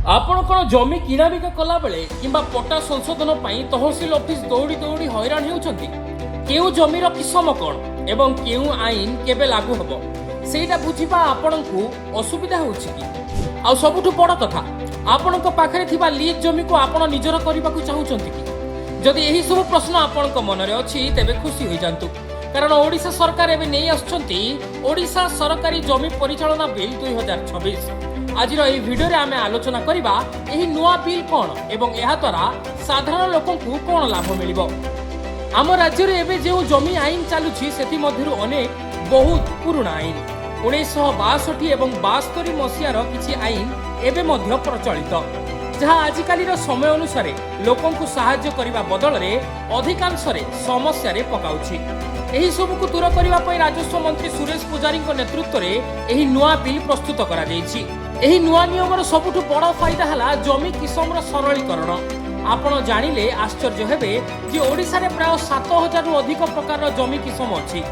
आपण कौन जमी किणाबिका कला बेले किंबा पट्टा संशोधन पाई तहसिल ऑफिस दौड़ी दौड़ी हैरान होउछंती केउ जमीर किसम कौन एवं केउ आईन केबे लागू हबो सेटा बुझिबा आपनकु असुविधा होउछि कि आ सबुठु बड़ कथा आपनक पाखरे थिबा लीज जमी को आपण निजर करबाकू चाहुछंती कि जदि एही सब प्रश्न आपनक मनरे अछि तेबे खुशी होई जांतु कारण ओडिशा सरकार एबे नै आछंती ओडिशा सरकारी जमी परिचालना बिल 2026 आजिर एही भिडियो रे आमे आलोचना करिबा एही नुआ बिल कोन एवं एहा द्वारा साधारण लोकंकु कोन लाभ मिलिबो। आम राज्य रे एबे जेउ जमी आईन चालुछि सेति मध्यरु अनेक बहुत पुराना आईन 1962 एवं 72 मसियार किछि आईन एबे मध्य प्रचलित जहा आजिकालीर समय अनुसार लोकंकु सहाय्य करिबा बदल रे अधिकांश रे समस्या रे पकाउछि। एही सबुकु दूर करिबा पई राजस्व मंत्री सुरेश पुजारी नेतृत्व रे एही नुआ बिल प्रस्तुत करा जायछि। एही नुआ नियमर सबुठु बड़ फायदा हला जमी किसमर सरलीकरण। आपण जानिले आश्चर्य हेबे जे ओडिसा रे प्राय 7000 रु अधिक प्रकार जमी किसम अछि।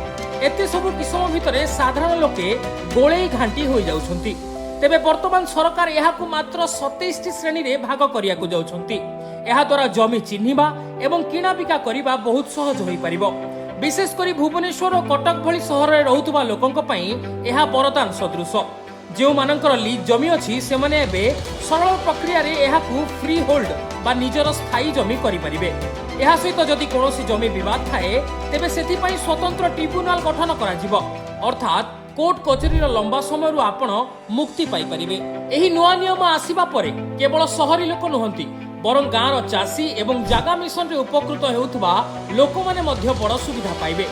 एते सब किसम भितरे साधारण लोके गोळेई घांटी होई जाउछंती। तेबे वर्तमान सरकार एहाकु मात्र 27 टी श्रेणी रे भाग करिया को जाउछंती। एहा द्वारा जमी चिन्हिबा एवं किणा बिका करिबा बहुत सहज होई परिबो। विशेष करी भुवनेश्वर और कटक भली सहर रे रहुतबा लोकंक पई एहा वरदान सदृश। जो मानकर लीज जमी अछि से माने एबे सरल प्रक्रिया रे एहाकु फ्री होल्ड बा निजर स्थायी जमी करि परिबे। एहा सहित जदि कोनोसी जमी विवाद थाए तेबे सेति पई स्वतंत्र ट्रिब्यूनाल गठन करा जिवो अर्थात कोर्ट कचेरी लंबा समय रु आपण मुक्ति पाई परिबे। एही नुआ नियम आसीबा परे केवल शहरी लोक नहंती बरं गाँर चाषी एवं जागा मिशन रे उपकृत हेउथबा लोक माने मध्य बड़ सुविधा पाइबे।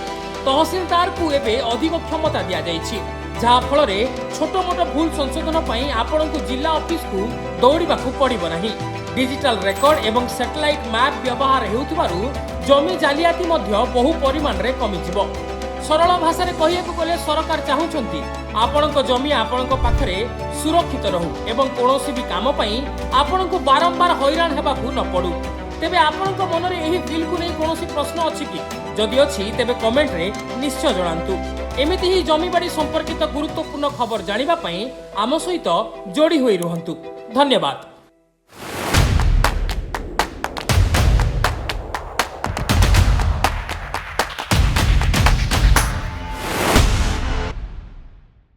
तहसीलदार को एबे अधिक क्षमता दिया जायछि जहा फल रे छोट मोट भूल संशोधन पई आपनकु जिला ऑफिस को दौड़ीबाकू पड़िबो नाही। डिजिटल रेकर्ड एवं सैटेलाइट मैप व्यवहार हेउथबारु जमी जालियाती मध्य बहु परिमाण रे कमी जिवो। सरल भाषा रे कहिएको गले सरकार चाहुछंती आपनक जमी आपनक पाखरे सुरक्षित रहू एवं कोनोसी भी काम पई आपनकु बारंबार हैरान हेबाकू न पड़ू। तेबे आपनक मनरे एही बिल को नै कोनोसी प्रश्न अछि कि जदि अछि तेबे कमेंट रे निश्चय जणांतु। एमिति ही जमी बाड़ी संपर्कित गुरुत्वपूर्ण खबर जानिबा पई आम सहित जोड़ी होई रहंतु। धन्यवाद।